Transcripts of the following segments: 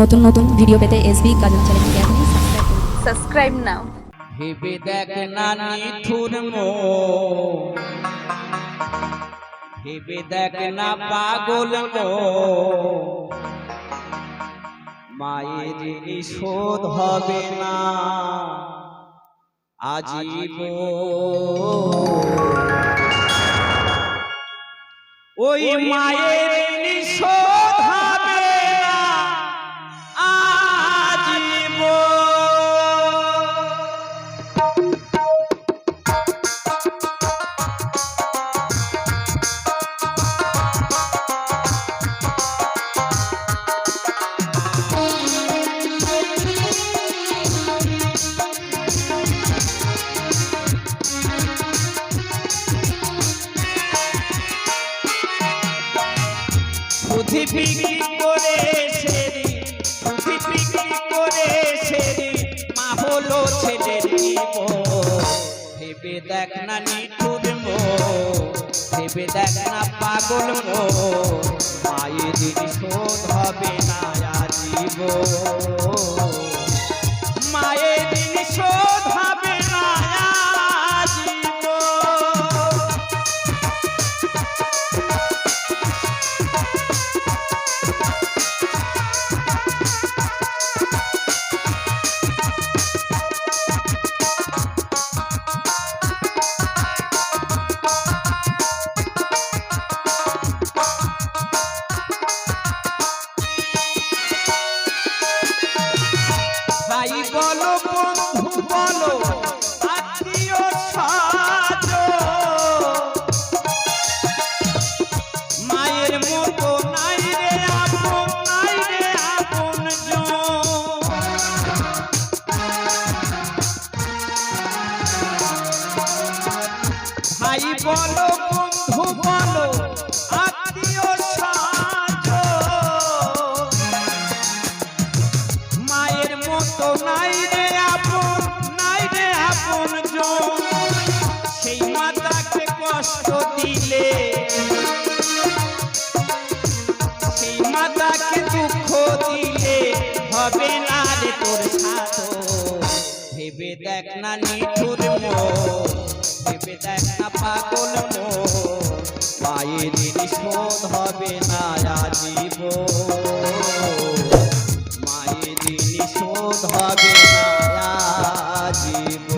নতুন নতুন ভিডিও পেতে এসবি কাজল চ্যানেলকে এখনই সাবস্ক্রাইব নাও। ভেবে দেখ না নিঠুর ভেবে দেখ না পাগল মায়ের নিষোধ হবে না আজীবন। ওই মায়ের নিষোধ হবে না আজীবন। বুদ্ধি বিক্রি করে সেরি, বুদ্ধি বিক্রি করে সেরি, মা হলো ছেলের ভেবে দেখ না নিঠুর ভেবে দেখ না পাগল মায়ের নিষোধ হবে না আজীবন। মায়ের নিষোধ হবে না ভাই বলো বন্ধু বলো আত্মীয় মায়ের মতো নাই রে আপন, নাই রে আপন ভাই বলো বন্ধু বলো আত্মীয় মায়ের মতো নাই রে আপন, নাই রে আপন সেই মাতাকে কষ্ট দিলে, সেই মাতাকে দুঃখ দিলে হবে না রে তোর সাথ। ভেবে দেখ না নিঠুর ভেবে দেখ না পাগল মায়ের নিষোধ হবে না আজীবন। মায়ের নিষোধ হবে না আজীবন।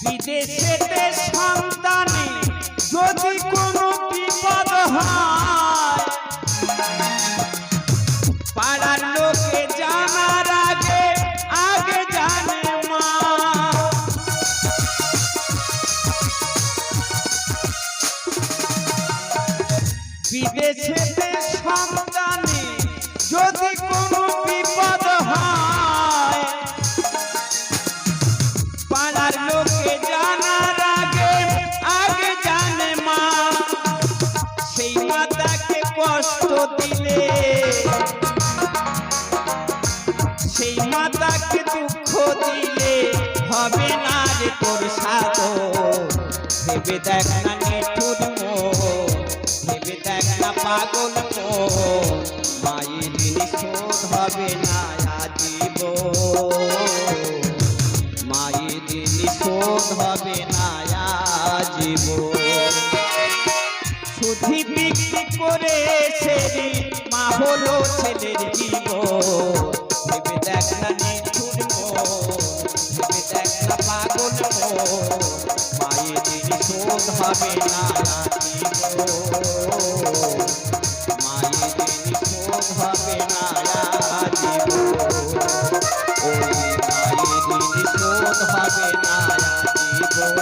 বিদেশেতে সন্তানে যদি কোনো বিপদ হয় পাড়ার লোকে জানার আগে আগে জানে মা। বিদেশেতে সন্তানে যদি কোনো বিপদ হয় পাড়ার লোকে জানার আগে আগে জানে মা। সেই মাতাকে কষ্ট দিলে, সেই মাতাকে দুঃখ দিলে হবে না রে তোর সাথ। ভেবে দেখ না নিঠুর ভেবে দেখ না পাগল মায়ের নিষোধ হবে না আজীবন। মায়ের নিষোধ হবে না আজীবন। সুধি বিক্রি করে সেরি, মা হলো ছেলের ভেবে দেখ না নিঠুর ভেবে দেখ না পাগল মায়ের নিষোধ হবে না আজীবন। মায়ের নিষোধ হবে না আজীবন। ওই মায়ের নিষোধ হবে না আজীবন।